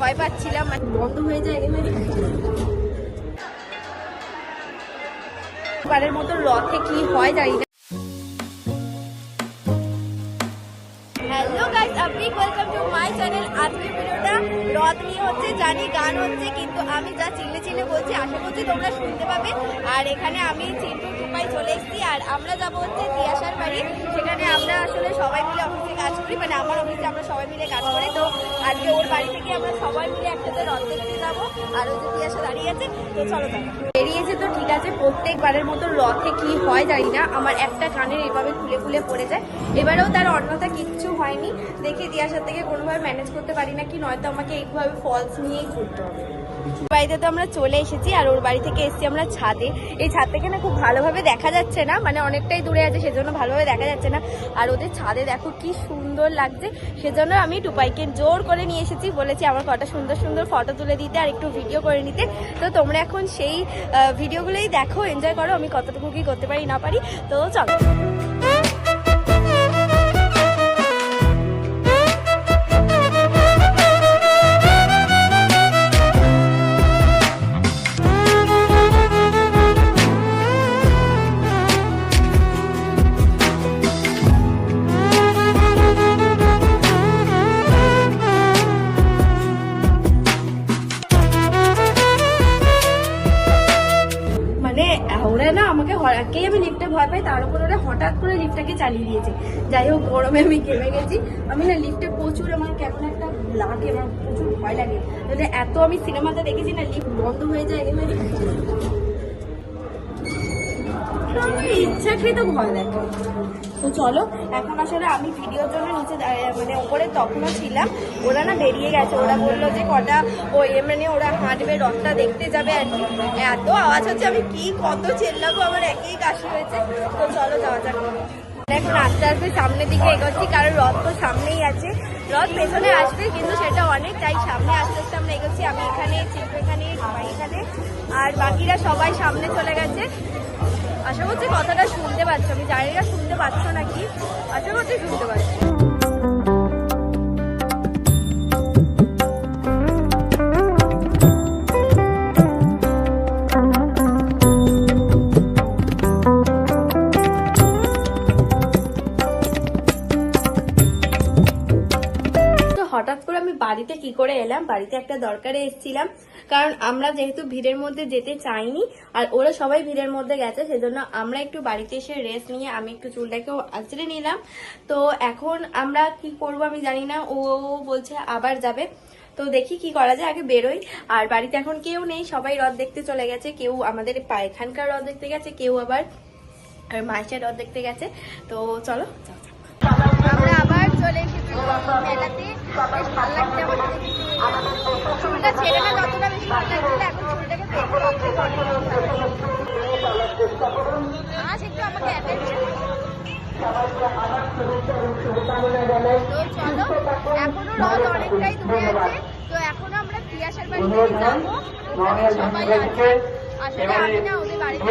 ভয় পাচ্ছিলাম, মানে বন্ধ হয়ে যায় এবারের মতো রথে কি হয় জানি না। হ্যালো গাইস, আপনি ওয়েলকাম টু মাই চ্যানেল। আজকের ভিডিওটা রথ নিয়ে হচ্ছে, জানি গান হচ্ছে, কিন্তু আমি যা চিল্লে চিল্লে বলছি আশা করছি তোমরা শুনতে পাবে। আর এখানে আমি চিন্টু টুপাই চলে এসেছি, আর আমরা যাবো হচ্ছে তিয়াশার বাড়ি। সেখানে আমরা আসলে সবাই মিলে অফিসে কাজ করি, মানে আমার অফিসে আমরা সবাই মিলে কাজ করি। তো আজকে ওর বাড়ি থেকে আমরা সবাই মিলে একসাথে রথ দেখতে যাবো। আর ওই যে তিয়াশা দাঁড়িয়ে আছে, তো চলো যাবো। বেরিয়েছে তো ঠিক আছে, প্রত্যেকবারের মতো রথে কি হয় জানি না, আমার একটা কানের এভাবে খুলে খুলে পড়ে যায়। এবারেও তার অন্যথা কিচ্ছু হয়নি, দেখি তিয়াশার থেকে কোনোভাবে ম্যানেজ করতে পারি না কি, নয়তো আমাকে এইভাবে ফলস নিয়েই ঘুরতে হবে। বাড়িতে তো আমরা চলে এসেছি, আর ওর বাড়ি থেকে এসেছি আমরা ছাদে। এই ছাদ থেকে না খুব ভালোভাবে দেখা যাচ্ছে না, মানে অনেকটাই দূরে আছে সেজন্য ভালোভাবে দেখা যাচ্ছে না। আর ওদের ছাদে দেখো কি সুন্দর লাগছে, সেজন্য আমি টুপাইকে জোর করে নিয়ে এসেছি, বলেছি আমার কটা সুন্দর সুন্দর ফটো তুলে দিতে আর একটু ভিডিও করে নিতে। তো তোমরা এখন সেই ভিডিওগুলোই দেখো, এনজয় করো আমি কতটুকু কি করতে পারি না পারি। তো চলো। ওরা না আমাকে একেই আমি লিফটে ভয় পাই, তার উপর ওরা হঠাৎ করে লিফটটাকে চালিয়ে দিয়েছে। যাই হোক, গরমে আমি ঘেমে গেছি। আমি না লিফটে প্রচুর আমার কেমন একটা লাগে, আমার প্রচুর ভয় লাগে। এত আমি সিনেমাতে দেখেছি না, লিফট বন্ধ হয়ে যায় ইচ্ছাকৃত ভয় লাগে। তো চলো এখন আসলে আমি ভিডিওর জন্য নিচে মানে ওপরে তখনও ছিলাম, ওরা না বেরিয়ে গেছে। ওরা বললো যে কটা ওই মানে ওরা হাঁটবে, রথটা দেখতে যাবে আর কি। এত আওয়াজ হচ্ছে, আমি কি কত চেল্লাবো, আমার একই কাশি হয়েছে। তো চলো যাওয়া যাক। এখন আস্তে আস্তে সামনের দিকে এগোচ্ছি, কারণ রথ তো সামনেই আছে। রথ পেছনে আসবে কিন্তু সেটা অনেক, তাই সামনে আস্তে আস্তে আমরা এগোচ্ছি। আমি এখানে, চিন্টু এখানে, সবাই এখানে, আর বাকিরা সবাই সামনে চলে গেছে। আশা করছি কথাটা শুনতে পাচ্ছ, আমি জানি না শুনতে পাচ্ছ নাকি, আশা করছি শুনতে পাচ্ছ। হঠাৎ করে আমি বাড়িতে কি করে এলাম, বাড়িতে একটা দরকারে এসেছিলাম, কারণ আমরা যেহেতু ভিড়ের মধ্যে যেতে চাইনি, আর ওরা সবাই ভিড়ের মধ্যে গেছে, সেজন্য আমরা একটু বাড়িতে এসে রেস্ট নিয়ে আমি একটু চুলটাকেও আঁচড়ে নিলাম। তো এখন আমরা কি করব আমি জানি না, ও বলছে আবার যাবে। তো দেখি কি করা যায়, আগে বেরোই। আর বাড়িতে এখন কেউ নেই, সবাই রথ দেখতে চলে গেছে। কেউ আমাদের এখানকার রথ দেখতে গেছে, কেউ আবার মায়ের রথ দেখতে গেছে। তো চলো আমরা আবার চলে এসেছি মেলাতে। বেশ ভালো লাগছে আমাদের, চুলটা ছেড়ে না যতটা বেশি ভালো লাগছিল, এখন চুলটাকে আজ একটু আমাকে অ্যাটেনশন। তো চলো, এখনো রথ অনেকটাই দূরে আছে, তো এখনো আমরা তিয়াশার বাড়িতে যাবো। ওখানে সবাই আছে, আসলে আমি না ওদের বাড়িতে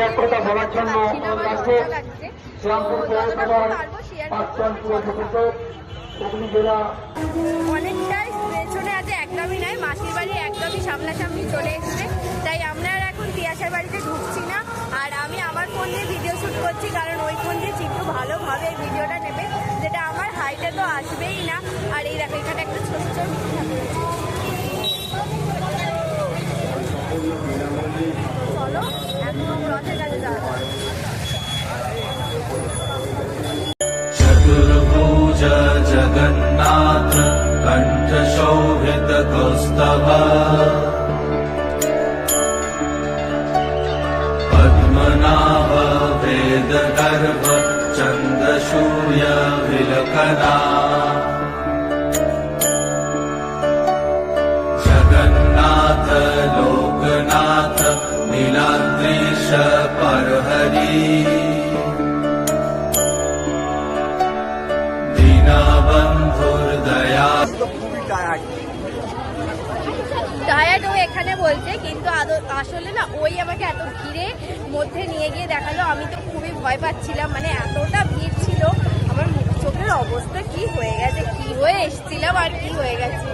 পারছি না, আমার লজ্জা লাগছে। তো যতটা পারবো শেয়ার করবো। অনেকটাই পেছনে আছে, একদমই নয়, মাসির বাড়ি একদমই সামনাসামনি চলে এসছে, তাই আমরা আর এখন তিয়াশার বাড়িতে ঢুকছি না। আর আমি আমার ফোন দিয়ে ভিডিও শ্যুট করছি, কারণ ওই ফোন দিয়ে চিন্টু ভালোভাবে এই ভিডিওটা নেবে, যেটা আমার হাইটে তো আসবেই না। আর এই দেখো এখানে একটা ছোট ছোট চলো এখন রথের কাছে যাওয়া। जगन्नाथ कंठ शोभित कौस्तभ पद्मनाभ वेद गर्भ चंद्रसूर्य विलकना जगन्नाथ लोकनाथ नीलाद्रीश परहरि টায়ার্ড ও এখানে বলছে, কিন্তু আসলে না ওই আমাকে এত ভিড়ে মধ্যে নিয়ে গিয়ে দেখালো। আমি তো খুবই ভয় পাচ্ছিলাম, মানে এতটা ভিড় ছিল, আমার চোখের অবস্থা কি হয়ে গেছে, কি হয়ে এসেছিলাম আর কি হয়ে গেছে।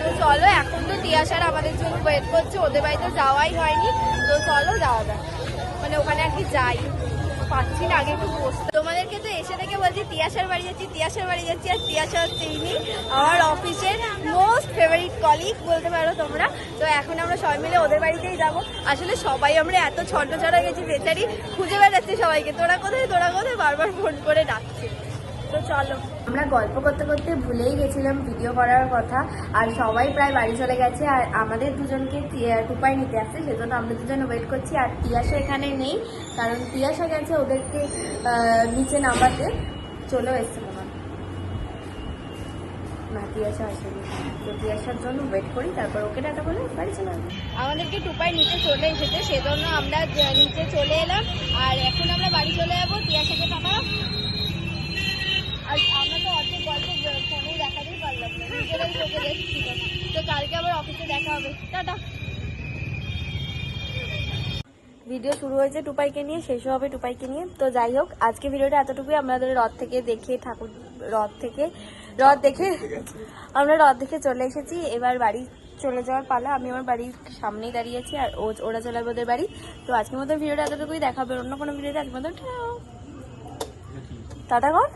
তো চলো এখন তো তিয়াশার আমাদের জন্য ওয়েট করছে, ওদের বাড়িতে যাওয়াই হয়নি। তো চলো যাওয়া যাক, মানে ওখানে আর কি যাই, পাচ্ছি না আগে একটু বসতে। তোমাদেরকে তো এসে থেকে বলছি তিয়াশার বাড়ি যাচ্ছি, তিয়াশার বাড়ি যাচ্ছি, আর তিয়াশা হচ্ছে ইনি আমার অফিসের মোস্ট ফেভারিট কলিগ বলতে পারো তোমরা। তো এখন আমরা সবাই মিলে ওদের বাড়িতেই যাব। আসলে সবাই আমরা এত ছড় ছড়া গেছি, বেচারি খুঁজে বেড়াচ্ছে সবাইকে, তোরা কোথায় বারবার ফোন করে ডাকছে। তো চলো, আমরা গল্প করতে করতে ভুলেই গেছিলাম ভিডিও করার কথা, আর সবাই প্রায় বাড়ি চলে গেছে, আর আমাদের দুজনকে টুপাই নিতে আসছে, সেজন্য আমরা দুজন ওয়েট করছি। আর তিয়াশা এখানে নেই, কারণ তিয়াশা গেছে ওদেরকে নিচে নামাতে, চলেও এসছে মনে হয়। না, তিয়াশা আসেনি, তো তিয়াশার জন্য ওয়েট করি, তারপর ওকে টাটা বলে বাড়ি চলে আসবো। আমাদেরকে টুপাই নিচে চলে এসেছে, সেজন্য আমরা নিচে চলে এলাম, আর এখন আমরা বাড়ি চলে যাবো। তিয়াশাকে টাটা। আর আমরা তো অর্ধেক গল্প ফোনে দেখাতেই পারলাম না, নিজেরাই চোখে দেখছিল। তো কালকে আবার অফিসে দেখা হবে, টাটা। ভিডিও শুরু হয়েছে টুপাইকে নিয়ে, শেষও হবে টুপাইকে নিয়ে। তো যাই হোক, আজকে ভিডিওটা এতটুকুই। আমাদের রথ থেকে দেখে রথ দেখে চলে এসেছি। এবার বাড়ি চলে যাওয়ার পালা। আমি আমার বাড়ির সামনেই দাঁড়িয়েছি, আর ওরা চলে যাবে ওদের বাড়ি। তো আজকের মতো ভিডিওটা এতটুকুই, দেখা হবে অন্য কোনো ভিডিওতে। আজকের মতো টাটা কর।